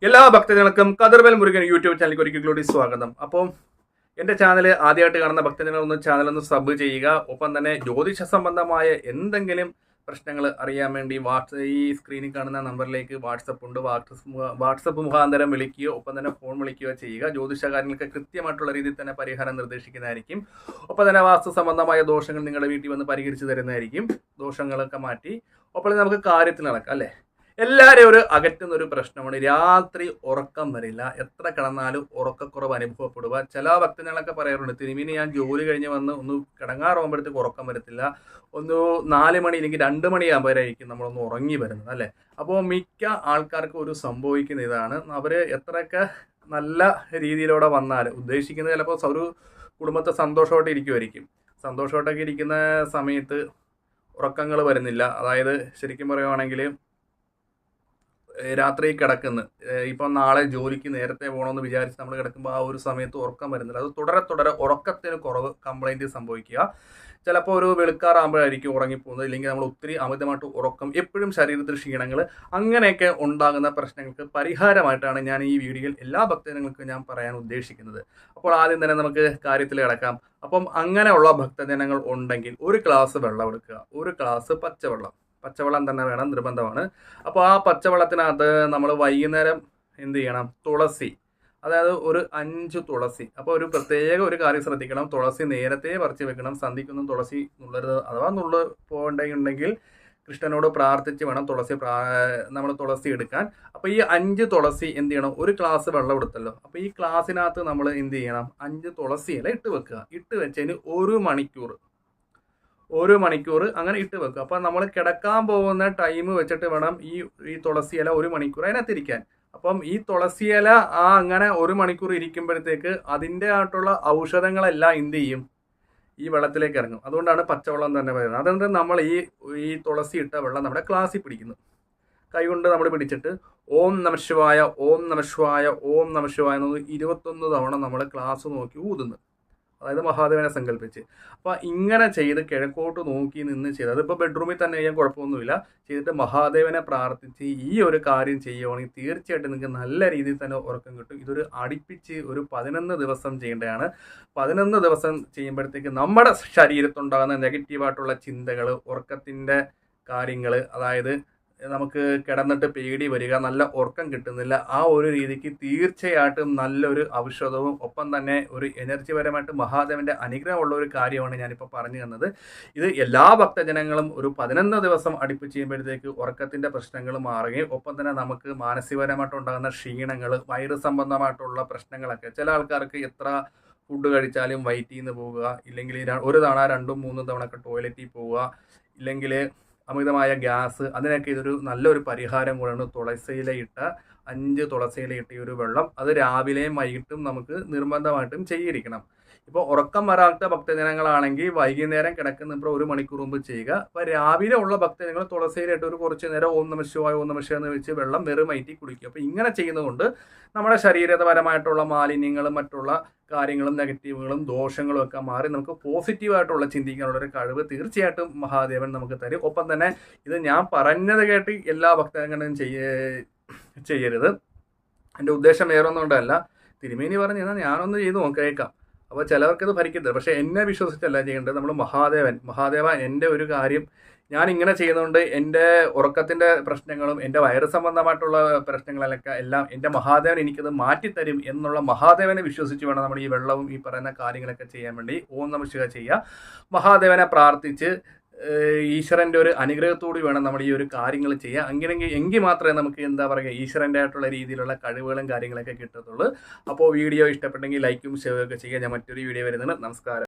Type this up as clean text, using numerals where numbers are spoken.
എല്ലാ ഭക്തജനങ്ങൾക്കും കതിർവേൽ മുരുകൻ യൂട്യൂബ് ചാനലിലേക്ക് ഒരിക്കൽ കൂടി സ്വാഗതം. അപ്പം എൻ്റെ ചാനൽ ആദ്യമായിട്ട് കാണുന്ന ഭക്തജനങ്ങളൊന്ന് ചാനലൊന്ന് സബ് ചെയ്യുക. ഒപ്പം തന്നെ ജ്യോതിഷ സംബന്ധമായ എന്തെങ്കിലും പ്രശ്നങ്ങൾ അറിയാൻ വേണ്ടി ഈ സ്ക്രീനിൽ കാണുന്ന നമ്പറിലേക്ക് വാട്സപ്പ് ഉണ്ട്. വാട്സപ്പ് മുഖാന്തരം വിളിക്കുകയോ ഒപ്പം തന്നെ ഫോൺ വിളിക്കുകയോ ചെയ്യുക. ജ്യോതിഷ കാര്യങ്ങൾക്ക് കൃത്യമായിട്ടുള്ള രീതിയിൽ തന്നെ പരിഹാരം നിർദ്ദേശിക്കുന്നതായിരിക്കും. ഒപ്പം തന്നെ വാസ്തു സംബന്ധമായ ദോഷങ്ങൾ നിങ്ങളുടെ വീട്ടിൽ വന്ന് പരിഹരിച്ചു തരുന്നതായിരിക്കും. ദോഷങ്ങളൊക്കെ മാറ്റി ഒപ്പം നമുക്ക് കാര്യത്തിൽ നടക്കാം അല്ലേ. എല്ലാവരെയും ഒരു അകറ്റുന്ന ഒരു പ്രശ്നമാണ് രാത്രി ഉറക്കം വരില്ല. എത്ര കിടന്നാലും ഉറക്കക്കുറവ് അനുഭവപ്പെടുക. ചില ഭക്തജനങ്ങളൊക്കെ പറയാറുണ്ട്, തിരുമേനി ഞാൻ ജോലി കഴിഞ്ഞ് വന്ന് ഒന്ന് കിടങ്ങാറാകുമ്പോഴത്തേക്ക് ഉറക്കം വരത്തില്ല, ഒന്ന് 4 മണി അല്ലെങ്കിൽ 2 മണിയാകുമ്പോഴായിരിക്കും നമ്മളൊന്ന് ഉറങ്ങി വരുന്നത് അല്ലേ. അപ്പോൾ മിക്ക ആൾക്കാർക്കും ഒരു സംഭവിക്കുന്ന ഇതാണ്, അവർ എത്രയൊക്കെ നല്ല രീതിയിലൂടെ വന്നാൽ ഉദ്ദേശിക്കുന്നത് ചിലപ്പോൾ ഒരു കുടുംബത്തെ സന്തോഷമായിട്ട് ഇരിക്കുമായിരിക്കും. സന്തോഷമായിട്ടൊക്കെ ഇരിക്കുന്ന സമയത്ത് ഉറക്കങ്ങൾ വരുന്നില്ല. അതായത് ശരിക്കും പറയുവാണെങ്കിൽ രാത്രി കിടക്കുന്നു, ഇപ്പം നാളെ ജോലിക്ക് നേരത്തെ പോകണമെന്ന് വിചാരിച്ച് നമ്മൾ കിടക്കുമ്പോൾ ആ ഒരു സമയത്ത് ഉറക്കം വരുന്നില്ല. അത് തുടരെ ഉറക്കത്തിന് കുറവ് കംപ്ലൈൻറ്റ് സംഭവിക്കുക. ചിലപ്പോൾ ഒരു വെളുക്കാറാകുമ്പോഴായിരിക്കും ഉറങ്ങിപ്പോകുന്നത്, ഇല്ലെങ്കിൽ നമ്മൾ ഒത്തിരി അമിതമായിട്ട് ഉറക്കം, എപ്പോഴും ശരീരത്തിൽ ക്ഷീണങ്ങൾ, അങ്ങനെയൊക്കെ ഉണ്ടാകുന്ന പ്രശ്നങ്ങൾക്ക് പരിഹാരമായിട്ടാണ് ഞാൻ ഈ വീഡിയോയിൽ എല്ലാ ഭക്തജനങ്ങൾക്കും ഞാൻ പറയാൻ ഉദ്ദേശിക്കുന്നത്. അപ്പോൾ ആദ്യം തന്നെ നമുക്ക് കാര്യത്തിൽ കിടക്കാം. അപ്പം അങ്ങനെയുള്ള ഭക്തജനങ്ങൾ ഉണ്ടെങ്കിൽ ഒരു ഗ്ലാസ് വെള്ളം എടുക്കുക, ഒരു ഗ്ലാസ് പച്ചവെള്ളം തന്നെ വേണം, നിർബന്ധമാണ്. അപ്പോൾ ആ പച്ചവെള്ളത്തിനകത്ത് നമ്മൾ വൈകുന്നേരം എന്ത് ചെയ്യണം, തുളസി, അതായത് ഒരു 5 തുളസി. അപ്പോൾ ഒരു പ്രത്യേക ഒരു കാര്യം ശ്രദ്ധിക്കണം, തുളസി നേരത്തെ പറിച്ച് വെക്കണം. സന്ധിക്കൊന്നും തുളസി നുള്ളരുത്. അഥവാ പോകണ്ടെങ്കിൽ കൃഷ്ണനോട് പ്രാർത്ഥിച്ച് വേണം നമ്മൾ തുളസി എടുക്കാൻ. അപ്പോൾ ഈ 5 തുളസി എന്ത് ചെയ്യണം, ഒരു ഗ്ലാസ് വെള്ളം എടുത്തല്ലോ, അപ്പോൾ ഈ ഗ്ലാസ്സിനകത്ത് നമ്മൾ എന്ത് ചെയ്യണം, 5 തുളസി ഇല ഇട്ട് വെക്കുക. ഇട്ട് വെച്ചതിന് 1 മണിക്കൂർ അങ്ങനെ ഇട്ട് വെക്കുക. അപ്പോൾ നമ്മൾ കിടക്കാൻ പോകുന്ന ടൈം വെച്ചിട്ട് വേണം ഈ തുളസി ഇല 1 മണിക്കൂർ അതിനകത്തിരിക്കാൻ. അപ്പം ഈ തുളസി ഇല അങ്ങനെ 1 മണിക്കൂർ ഇരിക്കുമ്പോഴത്തേക്ക് അതിൻ്റെ ആയിട്ടുള്ള ഔഷധങ്ങളെല്ലാം എന്ത് ചെയ്യും, ഈ വെള്ളത്തിലേക്ക് ഇറങ്ങും. അതുകൊണ്ടാണ് പച്ചവെള്ളം തന്നെ പറയുന്നത്. അതുകൊണ്ട് നമ്മൾ ഈ തുളസി ഇട്ട വെള്ളം നമ്മുടെ ഗ്ലാസ്സിൽ പിടിക്കുന്നു. കൈകൊണ്ട് നമ്മൾ പിടിച്ചിട്ട് ഓം നമഃശിവായ ഓം നമഃശിവായ ഓം നമഃശിവായ എന്ന് 21 തവണ നമ്മൾ ഗ്ലാസ് നോക്കി ഊതുന്നു. അതായത് മഹാദേവനെ സങ്കല്പിച്ച്. അപ്പോൾ ഇങ്ങനെ ചെയ്ത് കിഴക്കോട്ട് നോക്കി നിന്ന് ചെയ്ത്, അതിപ്പോൾ ബെഡ്റൂമിൽ തന്നെ ചെയ്യാൻ കുഴപ്പമൊന്നുമില്ല, ചെയ്തിട്ട് മഹാദേവനെ പ്രാർത്ഥിച്ച് ഈ ഒരു കാര്യം ചെയ്യുവാണെങ്കിൽ തീർച്ചയായിട്ടും നിങ്ങൾക്ക് നല്ല രീതിയിൽ തന്നെ ഉറക്കം കിട്ടും. ഇതൊരു അടുപ്പിച്ച് ഒരു 11 ദിവസം ചെയ്യേണ്ടതാണ്. 11 ദിവസം ചെയ്യുമ്പോഴത്തേക്ക് നമ്മുടെ ശരീരത്തുണ്ടാകുന്ന നെഗറ്റീവായിട്ടുള്ള ചിന്തകൾ, ഉറക്കത്തിൻ്റെ കാര്യങ്ങൾ, അതായത് നമുക്ക് കിടന്നിട്ട് പേടി വരിക, നല്ല ഉറക്കം കിട്ടുന്നില്ല, ആ ഒരു രീതിക്ക് തീർച്ചയായിട്ടും നല്ലൊരു ഔഷധവും ഒപ്പം തന്നെ ഒരു എനർജിപരമായിട്ട് മഹാദേവൻ്റെ അനുഗ്രഹമുള്ള ഒരു കാര്യമാണ് ഞാനിപ്പോൾ പറഞ്ഞു തന്നത്. ഇത് എല്ലാ ഭക്തജനങ്ങളും ഒരു 11 ദിവസം അടുപ്പിച്ച് ചെയ്യുമ്പോഴത്തേക്ക് ഉറക്കത്തിൻ്റെ പ്രശ്നങ്ങൾ മാറുകയും ഒപ്പം തന്നെ നമുക്ക് മാനസികപരമായിട്ടുണ്ടാകുന്ന ക്ഷീണങ്ങൾ, വയറ് സംബന്ധമായിട്ടുള്ള പ്രശ്നങ്ങളൊക്കെ, ചില ആൾക്കാർക്ക് എത്ര ഫുഡ് കഴിച്ചാലും വയറ്റിൽ നിന്ന് പോവുക, ഇല്ലെങ്കിൽ ഒരു തവണ 2-3 തവണ ഒക്കെ ടോയ്ലറ്റിൽ പോവുക, ഇല്ലെങ്കിൽ അമിതമായ ഗ്യാസ്, അതിനൊക്കെ ഇതൊരു നല്ലൊരു പരിഹാരം കൂടെയാണ്. തുളസിയിലയിട്ട 5 തുളസിയിലയിട്ട ഈ ഒരു വെള്ളം അത് രാവിലെയും വൈകിട്ടും നമുക്ക് നിർബന്ധമായിട്ടും ചെയ്തിരിക്കണം. ഇപ്പോൾ ഉറക്കം വരാത്ത ഭക്തജനങ്ങളാണെങ്കിൽ വൈകുന്നേരം കിടക്കുന്നപ്പോൾ 1 മണിക്കൂർ മുമ്പ് ചെയ്യുക. അപ്പോൾ രാവിലെ ഉള്ള ഭക്തജനങ്ങൾ തുളസിയിലിട്ട് ഒരു കുറച്ച് നേരം ഓം നമഃശിവായ ഓം നമഃശിവായ എന്ന് വെച്ച് വെള്ളം വെറും വയറ്റിൽ കുടിക്കുക. അപ്പോൾ ഇങ്ങനെ ചെയ്യുന്നതുകൊണ്ട് നമ്മുടെ ശരീരപരമായിട്ടുള്ള മാലിന്യങ്ങളും മറ്റുള്ള കാര്യങ്ങളും നെഗറ്റീവുകളും ദോഷങ്ങളും ഒക്കെ മാറി നമുക്ക് പോസിറ്റീവായിട്ടുള്ള ചിന്തിക്കാനുള്ളൊരു കഴിവ് തീർച്ചയായിട്ടും മഹാദേവൻ നമുക്ക് തരും. ഒപ്പം തന്നെ ഇത് ഞാൻ പറഞ്ഞത് കേട്ട് എല്ലാ ഭക്തജനങ്ങളും ചെയ്യരുത്. എൻ്റെ ഉദ്ദേശം വേറൊന്നും കൊണ്ടല്ല, തിരുമേനി പറഞ്ഞു എന്നാൽ ഞാനൊന്ന് ചെയ്ത് നോക്കേക്കാം. അപ്പോൾ ചിലവർക്കത് ഭരിക്കത്തില്ല. പക്ഷേ എന്നെ വിശ്വസിച്ചല്ല ചെയ്യേണ്ടത്. നമ്മൾ മഹാദേവ എൻ്റെ ഒരു കാര്യം ഞാൻ ഇങ്ങനെ ചെയ്യുന്നതുകൊണ്ട് എൻ്റെ ഉറക്കത്തിൻ്റെ പ്രശ്നങ്ങളും എൻ്റെ വയറ് സംബന്ധമായിട്ടുള്ള പ്രശ്നങ്ങളൊക്കെ എല്ലാം എൻ്റെ മഹാദേവൻ എനിക്കത് മാറ്റിത്തരും എന്നുള്ള മഹാദേവനെ വിശ്വസിച്ച് വേണം നമ്മൾ ഈ വെള്ളവും ഈ പറയുന്ന കാര്യങ്ങളൊക്കെ ചെയ്യാൻ വേണ്ടി ഓം നമഃശിവായ ചെയ്യുക. മഹാദേവനെ പ്രാർത്ഥിച്ച് ഈശ്വരൻ്റെ ഒരു അനുഗ്രഹത്തോടെ വേണം നമ്മൾ ഈ ഒരു കാര്യങ്ങൾ ചെയ്യുക. എങ്കിൽ മാത്രമേ നമുക്ക് എന്താ പറയുക, ഈശ്വരൻ്റെ ആയിട്ടുള്ള രീതിയിലുള്ള കഴിവുകളും കാര്യങ്ങളൊക്കെ കിട്ടത്തുള്ളൂ. അപ്പോൾ വീഡിയോ ഇഷ്ടപ്പെട്ടെങ്കിൽ ലൈക്കും ഷെയറും ഒക്കെ ചെയ്യുക. ഞാൻ മറ്റൊരു വീഡിയോ വരുന്നുണ്ട്. നമസ്കാരം.